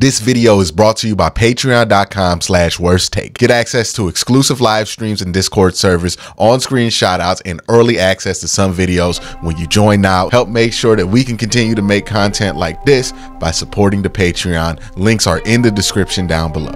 This video is brought to you by patreon.com/worsttake. Get access to exclusive live streams and Discord servers, on-screen shoutouts, and early access to some videos when you join now. Help make sure that we can continue to make content like this by supporting the Patreon. Links are in the description down below.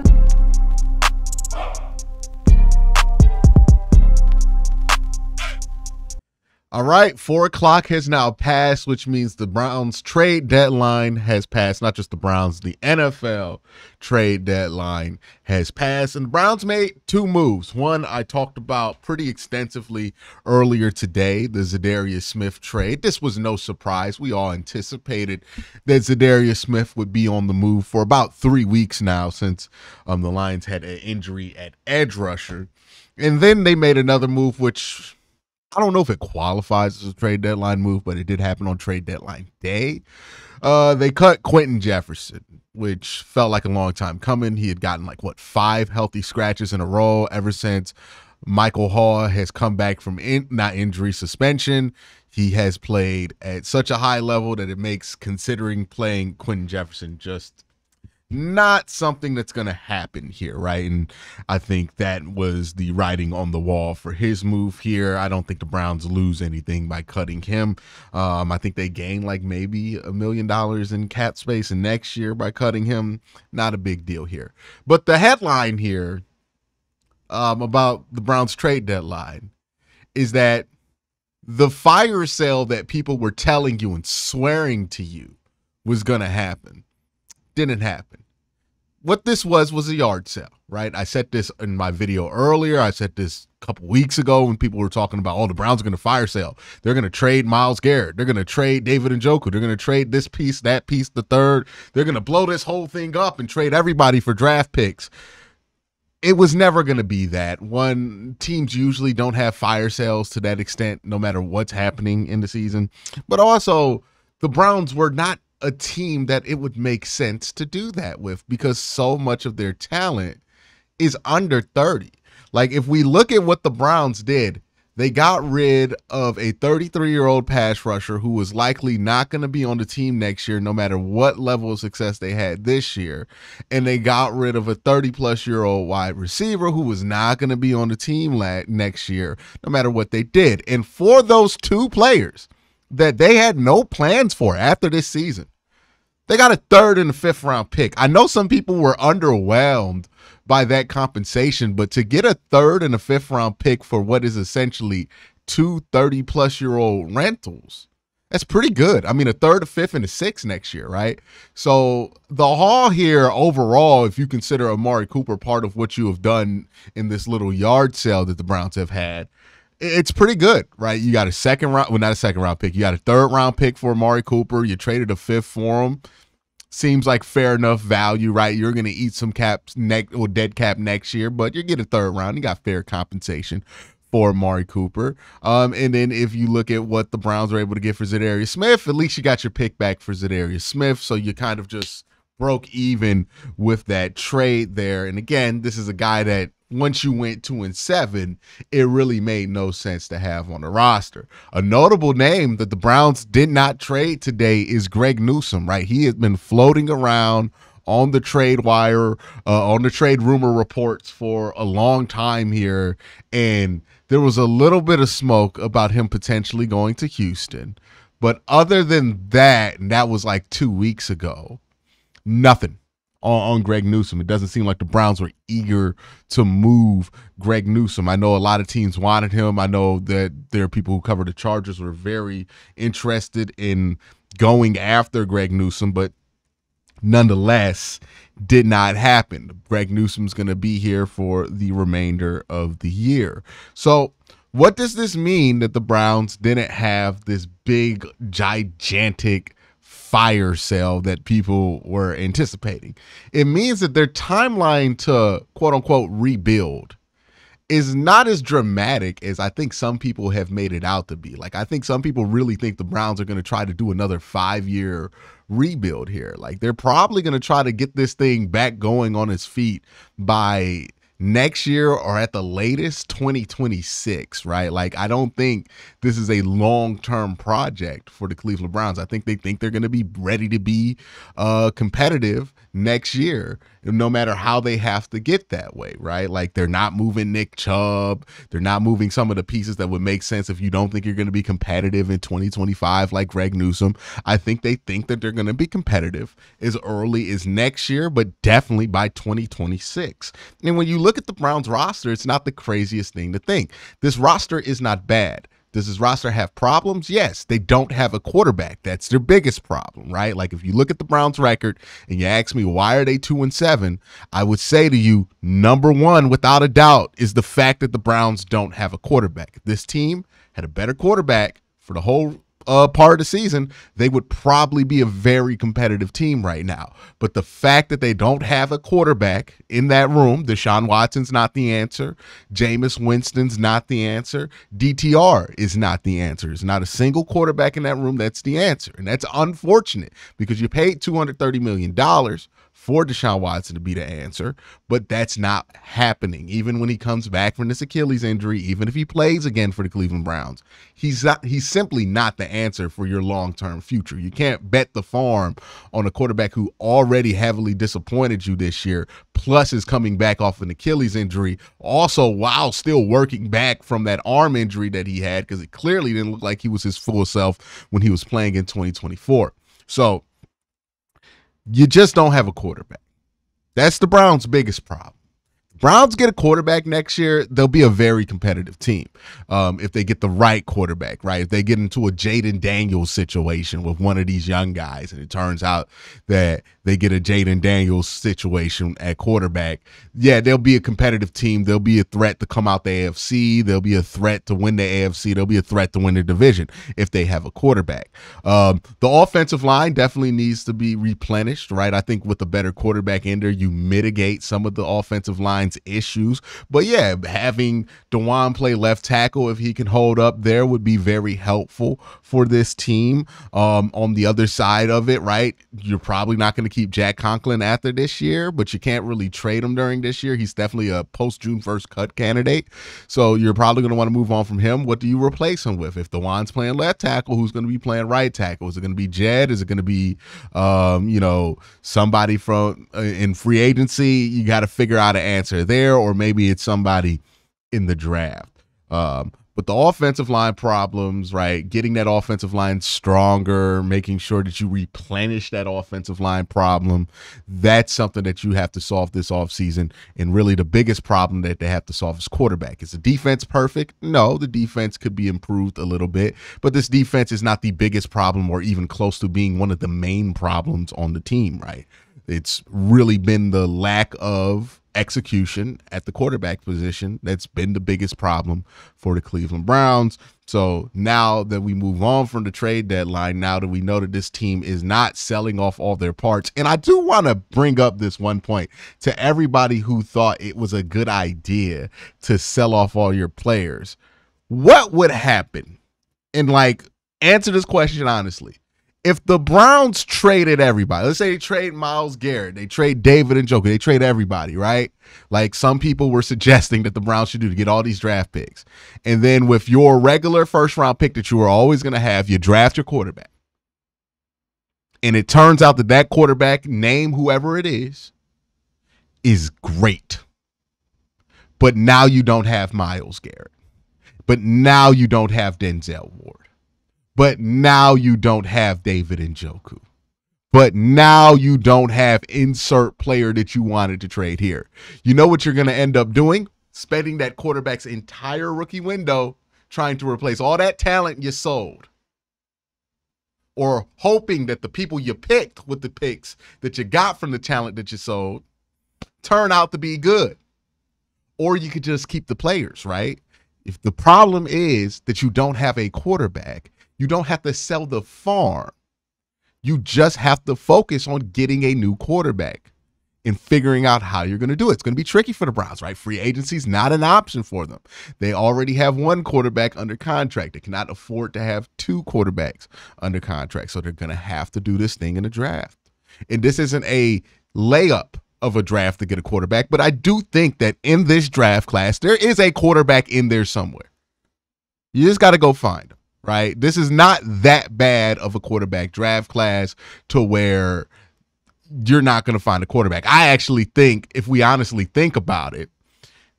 All right, 4 o'clock has now passed, which means the Browns trade deadline has passed. Not just the Browns, the NFL trade deadline has passed. And the Browns made 2 moves. One I talked about pretty extensively earlier today, the Zadarius Smith trade. This was no surprise. We all anticipated that Zadarius Smith would be on the move for about 3 weeks now since the Lions had an injury at edge rusher. And then they made another move, which I don't know if it qualifies as a trade deadline move, but it did happen on trade deadline day. They cut Quentin Jefferson, which felt like a long time coming. He had gotten 5 healthy scratches in a row ever since Michael Hall has come back from not injury, suspension. He has played at such a high level that it makes considering playing Quentin Jefferson just not something that's going to happen here, right? And I think that was the writing on the wall for his move here. I don't think the Browns lose anything by cutting him. I think they gain maybe $1 million in cap space in next year by cutting him. Not a big deal here. But the headline here about the Browns trade deadline is that the fire sale that people were telling you and swearing to you was going to happen didn't happen. What this was a yard sale, right? I said this in my video earlier. I said this a couple weeks ago when people were talking about, oh, the Browns are going to fire sale. They're going to trade Myles Garrett. They're going to trade David Njoku. They're going to trade this piece, that piece, the third. They're going to blow this whole thing up and trade everybody for draft picks. It was never going to be that. One, teams usually don't have fire sales to that extent, no matter what's happening in the season. But also, the Browns were not a team that it would make sense to do that with because so much of their talent is under 30. If we look at what the Browns did, they got rid of a 33-year-old pass rusher who was likely not going to be on the team next year, no matter what level of success they had this year. And they got rid of a 30-plus-year-old wide receiver who was not going to be on the team next year, no matter what they did. And for those 2 players that they had no plans for after this season, they got a 3rd and a 5th round pick. I know some people were underwhelmed by that compensation, but to get a 3rd and a 5th round pick for what is essentially 2 30-plus-year-old rentals, that's pretty good. I mean, a 3rd, a 5th, and a 6th next year, right? So the haul here overall, if you consider Amari Cooper part of what you have done in this little yard sale that the Browns have had, it's pretty good, right? You got a 2nd round, well, not a 2nd round pick. You got a 3rd round pick for Amari Cooper. You traded a 5th for him. Seems like fair enough value, right? You're going to eat some caps or dead cap next year, but you're getting a 3rd round. You got fair compensation for Amari Cooper. And then if you look at what the Browns were able to get for Zadarius Smith, at least you got your pick back for Zadarius Smith. So you kind of just broke even with that trade there. And again, this is a guy that once you went 2-7, it really made no sense to have on the roster. A notable name that the Browns did not trade today is Greg Newsome, right? He has been floating around on the trade wire, on the trade rumor reports for a long time here, and there was a little bit of smoke about him potentially going to Houston. But other than that, and that was 2 weeks ago, nothing on Greg Newsome. It doesn't seem like the Browns were eager to move Greg Newsome. I know a lot of teams wanted him. I know that there are people who cover the Chargers who are very interested in going after Greg Newsome, but nonetheless did not happen. Greg Newsome's going to be here for the remainder of the year. So what does this mean that the Browns didn't have this big, gigantic fire sale that people were anticipating? It means that their timeline to quote unquote rebuild is not as dramatic as I think some people have made it out to be. I think some people really think the Browns are going to try to do another 5-year rebuild here. They're probably going to try to get this thing back going on its feet by next year or at the latest 2026, right? I don't think this is a long-term project for the Cleveland Browns. I think they think they're going to be ready to be competitive next year, no matter how they have to get that way, right? Like they're not moving Nick Chubb. They're not moving some of the pieces that would make sense if you don't think you're going to be competitive in 2025 like Greg Newsome. I think they think that they're going to be competitive as early as next year, but definitely by 2026. And when you look at the Browns roster, it's not the craziest thing to think. This roster is not bad. Does this roster have problems? Yes, they don't have a quarterback. That's their biggest problem, right? Like if you look at the Browns record and you ask me why are they 2-7, I would say to you, number one, without a doubt, is the fact that the Browns don't have a quarterback. If this team had a better quarterback for the whole part of the season, they would probably be a very competitive team right now. But the fact that they don't have a quarterback in that room, Deshaun Watson's not the answer. Jameis Winston's not the answer. DTR is not the answer. There's not a single quarterback in that room that's the answer. And that's unfortunate because you paid $230 million for Deshaun Watson to be the answer, but that's not happening. Even when he comes back from this Achilles injury, even if he plays again for the Cleveland Browns, he's simply not the answer for your long-term future. You can't bet the farm on a quarterback who already heavily disappointed you this year, plus is coming back off an Achilles injury, also while still working back from that arm injury that he had, because it clearly didn't look like he was his full self when he was playing in 2024. So you just don't have a quarterback. That's the Browns' biggest problem. Browns get a quarterback next year, they'll be a very competitive team if they get the right quarterback, right? If they get into a Jaden Daniels situation with one of these young guys and it turns out that they get a Jaden Daniels situation at quarterback, yeah, they'll be a competitive team. They'll be a threat to come out the AFC. They'll be a threat to win the AFC. They'll be a threat to win the division if they have a quarterback. The offensive line definitely needs to be replenished, right? I think with a better quarterback in there, you mitigate some of the offensive line's issues. But yeah, having DeJuan play left tackle, if he can hold up there, would be very helpful for this team. On the other side of it, right, you're probably not going to keep Jack Conklin after this year, but you can't really trade him during this year. He's definitely a post-June 1st cut candidate. So you're probably going to want to move on from him. What do you replace him with? If DeJuan's playing left tackle, who's going to be playing right tackle? Is it going to be Jed? Is it going to be, somebody from in free agency? You got to figure out an answer there, or maybe it's somebody in the draft. But the offensive line problems, right? Getting that offensive line stronger, making sure that you replenish that offensive line problem, that's something that you have to solve this offseason. And really the biggest problem that they have to solve is quarterback. Is the defense perfect? No, the defense could be improved a little bit, but this defense is not the biggest problem or even close to being one of the main problems on the team, right? It's really been the lack of execution at the quarterback position that's been the biggest problem for the Cleveland Browns. So now that we move on from the trade deadline, now that we know that this team is not selling off all their parts, and I do want to bring up this one point to everybody who thought it was a good idea to sell off all your players. What would happen? And answer this question honestly. If the Browns traded everybody, let's say they trade Myles Garrett, they trade David Njoku, they trade everybody, right? Like some people were suggesting that the Browns should do to get all these draft picks. And then with your regular first round pick that you are always going to have, you draft your quarterback. And it turns out that that quarterback, name whoever it is great. But now you don't have Myles Garrett. But now you don't have Denzel Ward. But now you don't have David Njoku. But now you don't have insert player that you wanted to trade here. You know what you're going to end up doing? Spending that quarterback's entire rookie window trying to replace all that talent you sold. Or hoping that the people you picked with the picks that you got from the talent that you sold turn out to be good. Or you could just keep the players, right? If the problem is that you don't have a quarterback, you don't have to sell the farm. You just have to focus on getting a new quarterback and figuring out how you're going to do it. It's going to be tricky for the Browns, right? Free agency is not an option for them. They already have one quarterback under contract. They cannot afford to have two quarterbacks under contract. So they're going to have to do this thing in the draft. And this isn't a layup of a draft to get a quarterback, but I do think that in this draft class, there is a quarterback in there somewhere. You just got to go find him. Right? This is not that bad of a quarterback draft class to where you're not going to find a quarterback. I actually think, if we honestly think about it,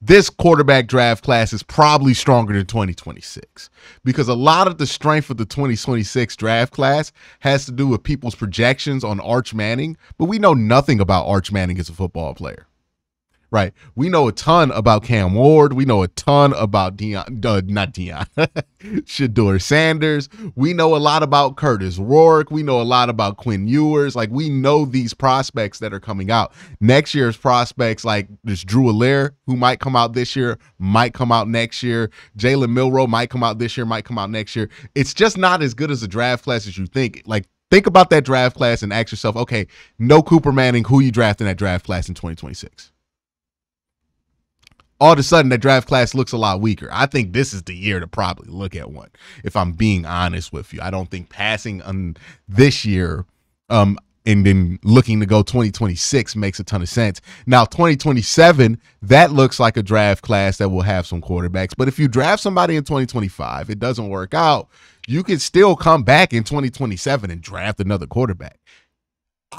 this quarterback draft class is probably stronger than 2026, because a lot of the strength of the 2026 draft class has to do with people's projections on Arch Manning, but we know nothing about Arch Manning as a football player. Right. We know a ton about Cam Ward. We know a ton about Shedeur Sanders. We know a lot about Curtis Rourke. We know a lot about Quinn Ewers. Like, we know these prospects that are coming out. Next year's prospects, like this Drew Allaire, who might come out this year, might come out next year. Jalen Milroe might come out this year, might come out next year. It's just not as good as a draft class as you think. Like, think about that draft class and ask yourself, okay, no Cooper Manning, who you draft in that draft class in 2026? All of a sudden, that draft class looks a lot weaker. I think this is the year to probably look at one, if I'm being honest with you. I don't think passing on this year and then looking to go 2026 makes a ton of sense. Now, 2027, that looks like a draft class that will have some quarterbacks. But if you draft somebody in 2025, it doesn't work out, you can still come back in 2027 and draft another quarterback.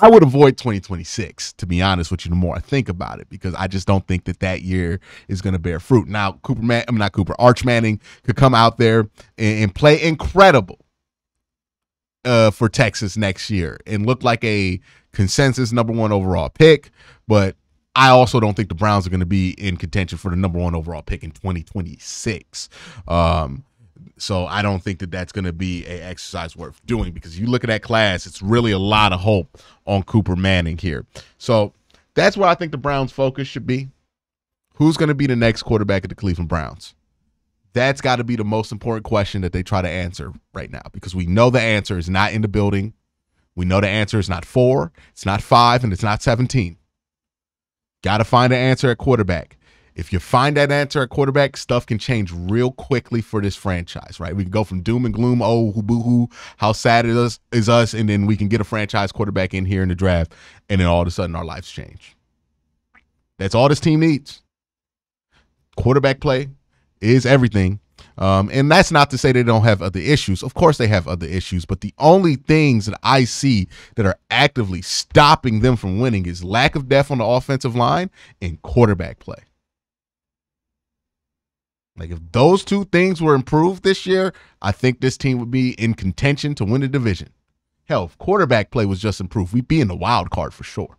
I would avoid 2026, to be honest with you, the more I think about it, because I just don't think that year is going to bear fruit. Now, Arch Manning could come out there and play incredible for Texas next year and look like a consensus #1 overall pick, but I also don't think the Browns are going to be in contention for the #1 overall pick in 2026. So I don't think that that's going to be an exercise worth doing, because you look at that class, it's really a lot of hope on Cooper Manning here. So that's where I think the Browns' focus should be. Who's going to be the next quarterback of the Cleveland Browns? That's got to be the most important question that they try to answer right now, because we know the answer is not in the building. We know the answer is not 4, it's not 5, and it's not 17. Got to find an answer at quarterback. If you find that answer at quarterback, stuff can change real quickly for this franchise, right? We can go from doom and gloom, oh, boo-hoo, how sad it is us, and then we can get a franchise quarterback in here in the draft, and then all of a sudden our lives change. That's all this team needs. Quarterback play is everything. And that's not to say they don't have other issues. Of course they have other issues, but the only things that I see that are actively stopping them from winning is lack of depth on the offensive line and quarterback play. Like, if those two things were improved this year, I think this team would be in contention to win the division. Hell, if quarterback play was just improved, we'd be in the wild card for sure.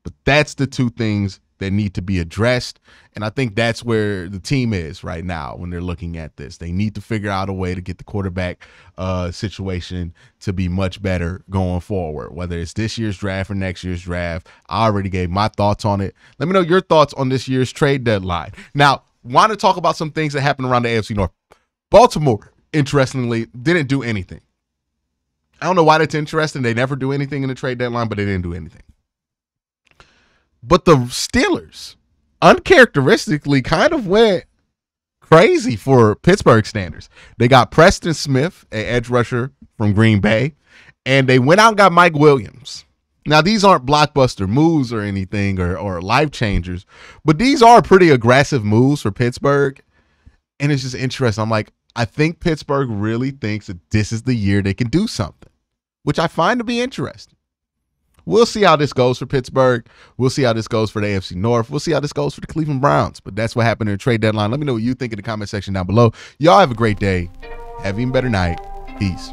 But that's the two things that need to be addressed, and I think that's where the team is right now when they're looking at this. They need to figure out a way to get the quarterback situation to be much better going forward, whether it's this year's draft or next year's draft. I already gave my thoughts on it. Let me know your thoughts on this year's trade deadline. Now, want to talk about some things that happened around the AFC North. Baltimore, interestingly, didn't do anything. I don't know why that's interesting. They never do anything in the trade deadline, but they didn't do anything. But the Steelers, uncharacteristically, kind of went crazy for Pittsburgh standards. They got Preston Smith, an edge rusher from Green Bay, and they went out and got Mike Williams. Now, these aren't blockbuster moves or anything or life changers, but these are pretty aggressive moves for Pittsburgh. And it's just interesting. I'm like, I think Pittsburgh really thinks that this is the year they can do something, which I find to be interesting. We'll see how this goes for Pittsburgh. We'll see how this goes for the AFC North. We'll see how this goes for the Cleveland Browns. But that's what happened in the trade deadline. Let me know what you think in the comment section down below. Y'all have a great day. Have an even better night. Peace.